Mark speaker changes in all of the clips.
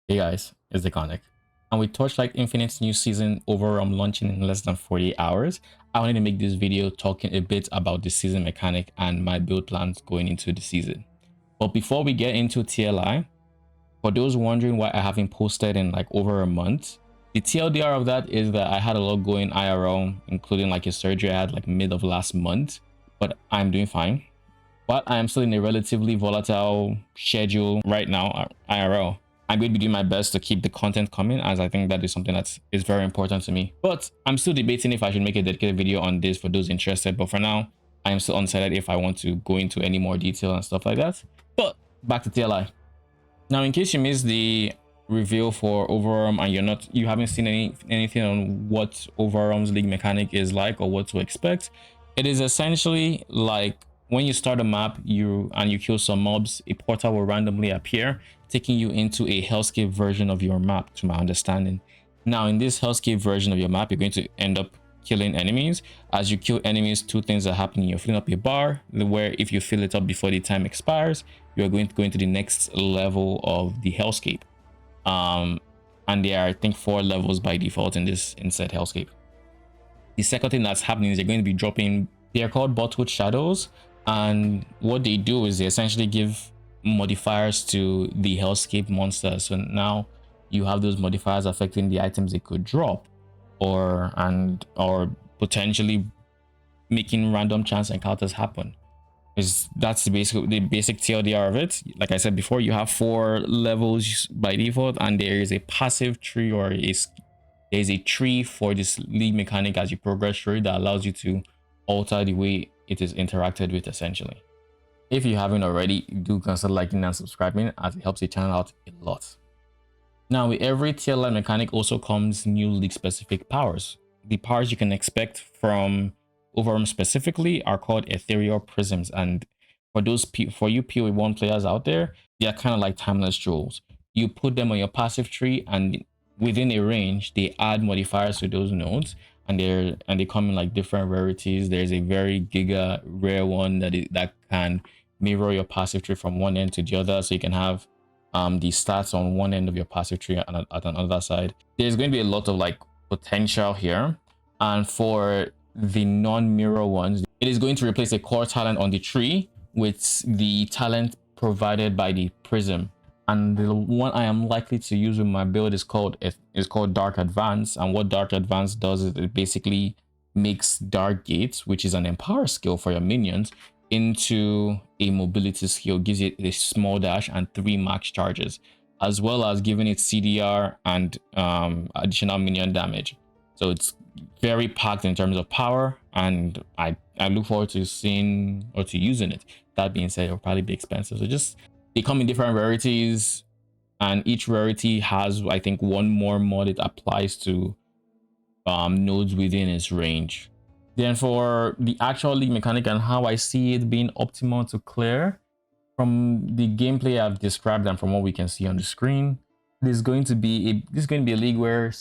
Speaker 1: Hey guys, it's Iconic. And with Torchlight Infinite's new season Overrealm launching in less than 48 hours, I wanted to make this video talking a bit about the season mechanic and my build plans going into the season. But before we get into TLI, for those wondering why I haven't posted in like over a month, the TLDR of that is that I had a lot going IRL, including like a surgery I had like mid of last month, but I'm doing fine. But I am still in a relatively volatile schedule right now, IRL. I'm going to be doing my best to keep the content coming, as I think that is something that is very important to me. But I'm still debating if I should make a dedicated video on this for those interested. But for now, I am still undecided if I want to go into any more detail and stuff like that. But back to TLI. Now, in case you missed the reveal for Overrealm and you haven't seen anything on what Overrealm's league mechanic is like or what to expect, it is essentially like when you start a map you kill some mobs, a portal will randomly appear, taking you into a hellscape version of your map, to my understanding. Now, in this hellscape version of your map, you're going to end up killing enemies. As you kill enemies, two things are happening. You're filling up a bar where if you fill it up before the time expires, you're going to go into the next level of the hellscape. And there are, I think, 4 levels by default in this said hellscape. The second thing that's happening is you're going to be dropping, they're called bottled shadows, and what they do is they essentially give modifiers to the hellscape monsters. So now you have those modifiers affecting the items they could drop, or potentially making random chance encounters happen. That's the basic TLDR of it. Like I said before, you have 4 levels by default, and there is a passive tree, or there's a tree for this league mechanic as you progress through it that allows you to alter the way it is interacted with, essentially. If you haven't already, do consider liking and subscribing, as it helps the channel out a lot. Now, with every TLI mechanic also comes new league specific powers. The powers you can expect from Overrealm specifically are called ethereal prisms, and for you PoE1 players out there, they are kind of like timeless jewels. You put them on your passive tree, and within a range they add modifiers to those nodes, and they come in like different rarities. There's a very giga rare one that can mirror your passive tree from one end to the other, so you can have the stats on one end of your passive tree and at another side. There's going to be a lot of like potential here. And for the non-mirror ones, it is going to replace a core talent on the tree with the talent provided by the prism. And the one I am likely to use with my build is called Dark Advance. And what Dark Advance does is it basically makes Dark Gates, which is an empower skill for your minions, into a mobility skill. Gives it a small dash and 3 max charges, as well as giving it CDR and additional minion damage. So it's very packed in terms of power, and I look forward to seeing or to using it. That being said, it'll probably be expensive, so just they come in different rarities, and each rarity has, I think, one more mod it applies to nodes within its range. Then for the actual league mechanic and how I see it being optimal to clear, from the gameplay I've described and from what we can see on the screen, this is going to be a league where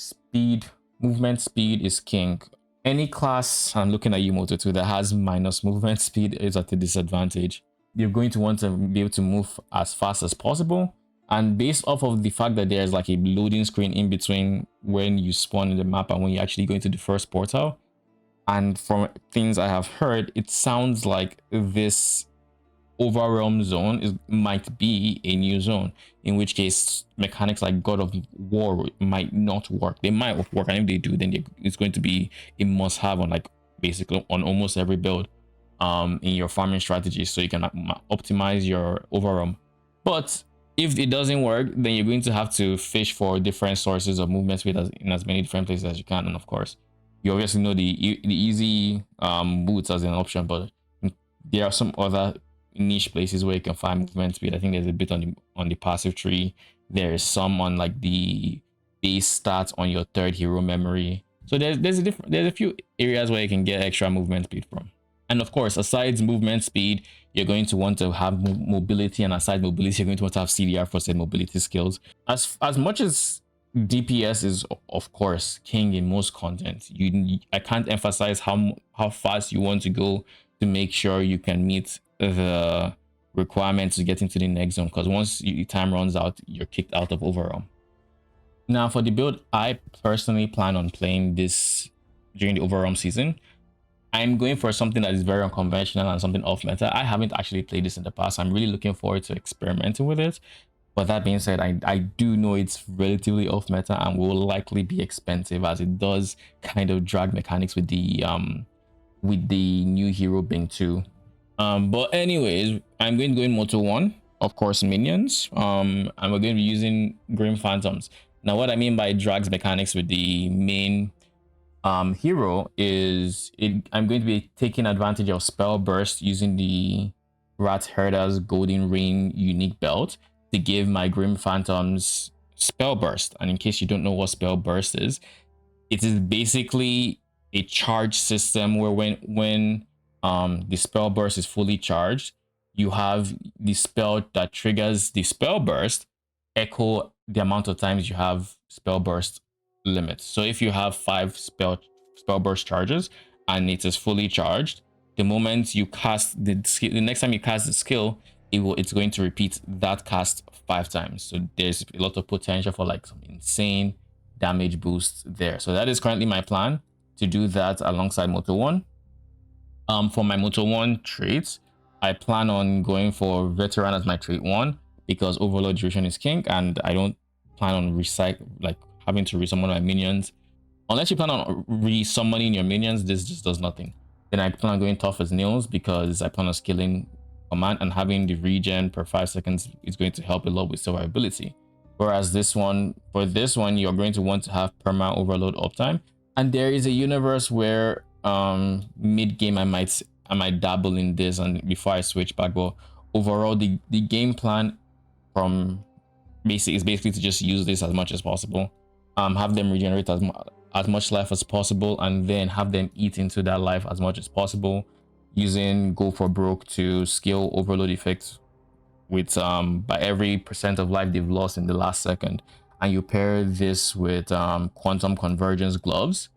Speaker 1: movement speed is king. Any class, I'm looking at you Moto too, that has minus movement speed is at a disadvantage. You're going to want to be able to move as fast as possible, and based off of the fact that there's like a loading screen in between when you spawn in the map and when you actually go into the first portal, and from things I have heard, it sounds like this Overrealm zone might be a new zone, in which case mechanics like God of War might not work. They might work, and if they do, then it's going to be a must-have on like basically on almost every build in your farming strategy, so you can optimize your Overrealm. But if it doesn't work, then you're going to have to fish for different sources of movement speed in as many different places as you can. And of course, you obviously know the easy boots as an option, but there are some other niche places where you can find movement speed. I think there's a bit on the passive tree. There's some on like the base stats on your 3rd hero memory. So there's a few areas where you can get extra movement speed from. And of course, aside movement speed, you're going to want to have mobility, and aside mobility, you're going to want to have CDR for said mobility skills. As much as DPS is of course king in most content, I can't emphasize how fast you want to go to make sure you can meet the requirements to get into the next zone, because once your time runs out, you're kicked out of Overrealm. Now for the build, I personally plan on playing this during the Overrealm season. I'm going for something that is very unconventional and something off meta. I haven't actually played this in the past. I'm really looking forward to experimenting with it. But that being said, I do know it's relatively off meta and will likely be expensive, as it does kind of drag mechanics with the new hero being 2. But anyways, I'm going to go in Moto 1, of course, minions. And we're going to be using Grim Phantoms. Now, what I mean by drags mechanics with the main hero is I'm going to be taking advantage of spell burst using the Rat Herder's Golden Ring unique belt to give my Grim Phantoms spell burst. And in case you don't know what spell burst is, it is basically a charge system where when the spell burst is fully charged, you have the spell that triggers the spell burst echo the amount of times you have spell burst limit. So if you have 5 spell burst charges and it is fully charged, the moment you cast the skill, the next time you cast the skill, it's going to repeat that cast 5 times. So there's a lot of potential for like some insane damage boost there. So that is currently my plan, to do that alongside Moto 1. For my Moto 1 traits, I plan on going for Veteran as my trait 1 because Overload duration is king, and I don't plan on having to resummon my minions. Unless you plan on resummoning your minions, this just does nothing. Then I plan on going tough as nails because I plan on skilling command, and having the regen per 5 seconds is going to help a lot with survivability. Whereas for this one, you're going to want to have perma overload uptime. And there is a universe where mid game I might dabble in this and before I switch back. But overall, the game plan from is basically to just use this as much as possible. Have them regenerate as much life as possible, and then have them eat into that life as much as possible, using go for broke to scale overload effects with by every percent of life they've lost in the last second. And you pair this with quantum convergence gloves.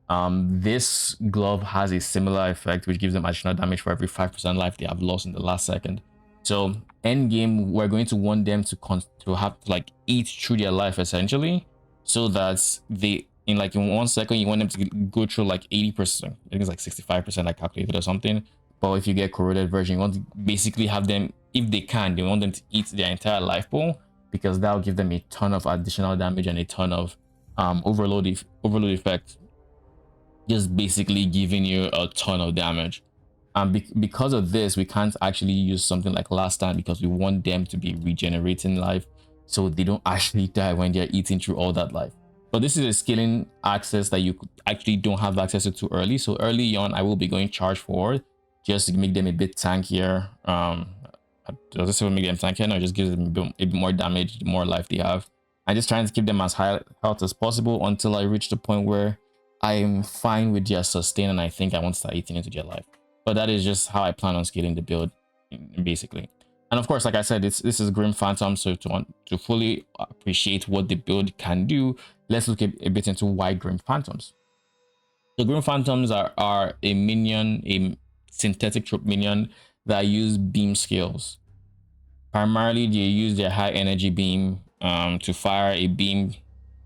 Speaker 1: This glove has a similar effect, which gives them additional damage for every 5% life they have lost in the last second. So end game, we're going to want them to have to like eat through their life essentially, so that they in 1 second you want them to go through like 80%. I think it's like 65% I calculated or something. But if you get corroded version, you want to basically have them, if they can, they want them to eat their entire life pool, because that'll give them a ton of additional damage and a ton of overload effect, just basically giving you a ton of damage. Because of this, we can't actually use something like last stand because we want them to be regenerating life so they don't actually die when they're eating through all that life. But this is a scaling access that you actually don't have access to too early. So early on, I will be going charge forward just to make them a bit tankier. Does this will make them tankier? No, just gives them a bit more damage, the more life they have. I'm just trying to keep them as high health as possible until I reach the point where I'm fine with their sustain and I think I want to start eating into their life. But that is just how I plan on scaling the build, basically. And of course, like I said, this is Grim Phantom, so to fully appreciate what the build can do, let's look a bit into why Grim Phantoms. So Grim Phantoms are a minion, a synthetic trope minion that use beam skills. Primarily, they use their high energy beam to fire a beam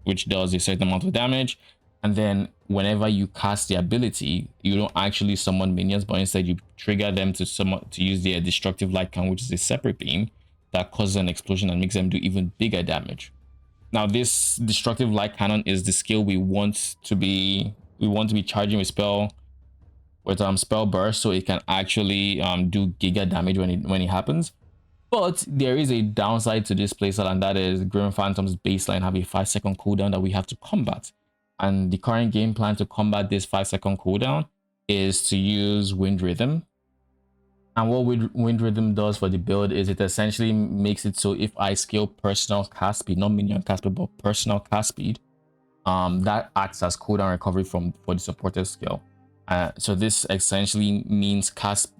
Speaker 1: which does a certain amount of damage. And then whenever you cast the ability, you don't actually summon minions, but instead you trigger them to use their destructive light cannon, which is a separate beam that causes an explosion and makes them do even bigger damage. Now, this destructive light cannon is the skill we want to be charging with spell burst, so it can actually do giga damage when it happens. But there is a downside to this playstyle, and that is Grim Phantom's baseline have a 5-second cooldown that we have to combat. And the current game plan to combat this 5-second cooldown is to use Wind Rhythm. And what Wind Rhythm does for the build is it essentially makes it so if I scale personal cast speed, not minion cast speed, but personal cast speed, that acts as cooldown recovery for the supported skill. So this essentially means cast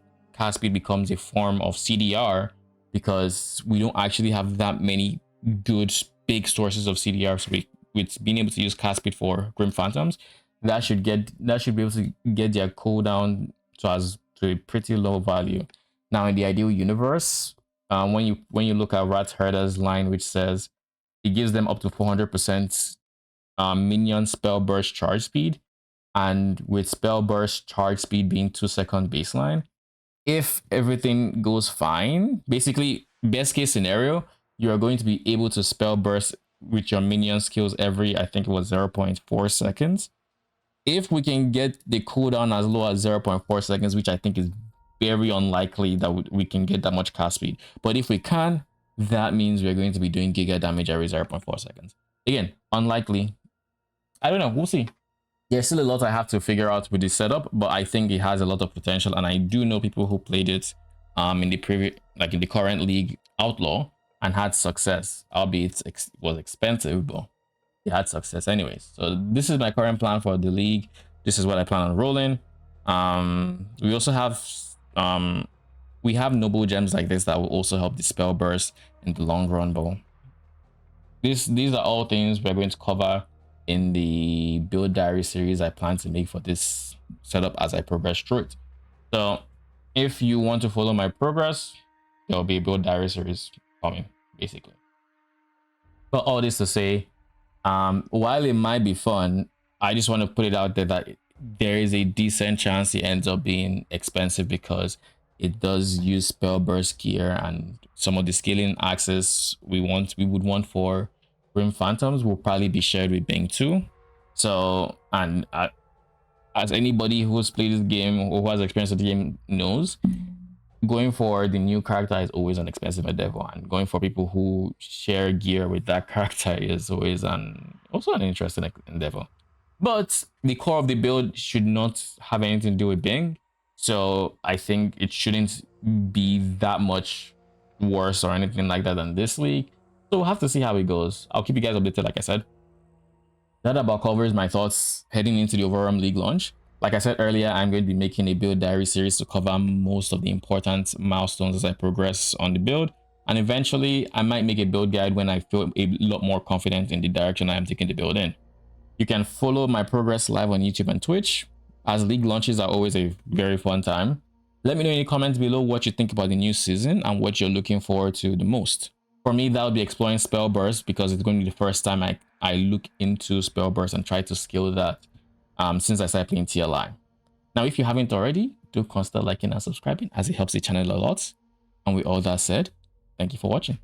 Speaker 1: speed becomes a form of CDR, because we don't actually have that many good big sources of CDR. So with being able to use cast speed for Grim Phantoms, that should be able to get their cooldown to a pretty low value. Now in the ideal universe, when you look at Rat Herder's line, which says it gives them up to 400% minion spell burst charge speed, and with spell burst charge speed being 2-second baseline, if everything goes fine, basically best case scenario, you are going to be able to spell burst with your minion skills every, I think it was 0.4 seconds. If we can get the cooldown as low as 0.4 seconds, which I think is very unlikely that we can get that much cast speed, but if we can, that means we're going to be doing giga damage every 0.4 seconds. Again, unlikely. I don't know, we'll see. There's still a lot I have to figure out with this setup, but I think it has a lot of potential, and I do know people who played it in the previous, like in the current league Outlaw, and had success, albeit it was expensive, but they had success anyways. So this is my current plan for the league. This is what I plan on rolling. We also have we have noble gems like this that will also help the spell burst in the long run, but these are all things we're going to cover in the build diary series I plan to make for this setup as I progress through it. So if you want to follow my progress, there'll be a build diary series coming, basically. But all this to say, while it might be fun, I just want to put it out there that there is a decent chance it ends up being expensive, because it does use spell burst gear, and some of the scaling access we would want for Grim Phantoms will probably be shared with Bing too. So, and as anybody who's played this game or who has experience with the game knows, going for the new character is always an expensive endeavor, and going for people who share gear with that character is always also an interesting endeavor. But the core of the build should not have anything to do with Bing, so I think it shouldn't be that much worse or anything like that than this league. So we'll have to see how it goes. I'll keep you guys updated, like I said. That about covers my thoughts heading into the Overrealm League launch. Like I said earlier, I'm going to be making a build diary series to cover most of the important milestones as I progress on the build. And eventually, I might make a build guide when I feel a lot more confident in the direction I am taking the build in. You can follow my progress live on YouTube and Twitch, as league launches are always a very fun time. Let me know in the comments below what you think about the new season and what you're looking forward to the most. For me, that would be exploring spell burst, because it's going to be the first time I look into spell burst and try to scale that since I started playing TLI. Now, if you haven't already, do consider liking and subscribing, as it helps the channel a lot. And with all that said, thank you for watching.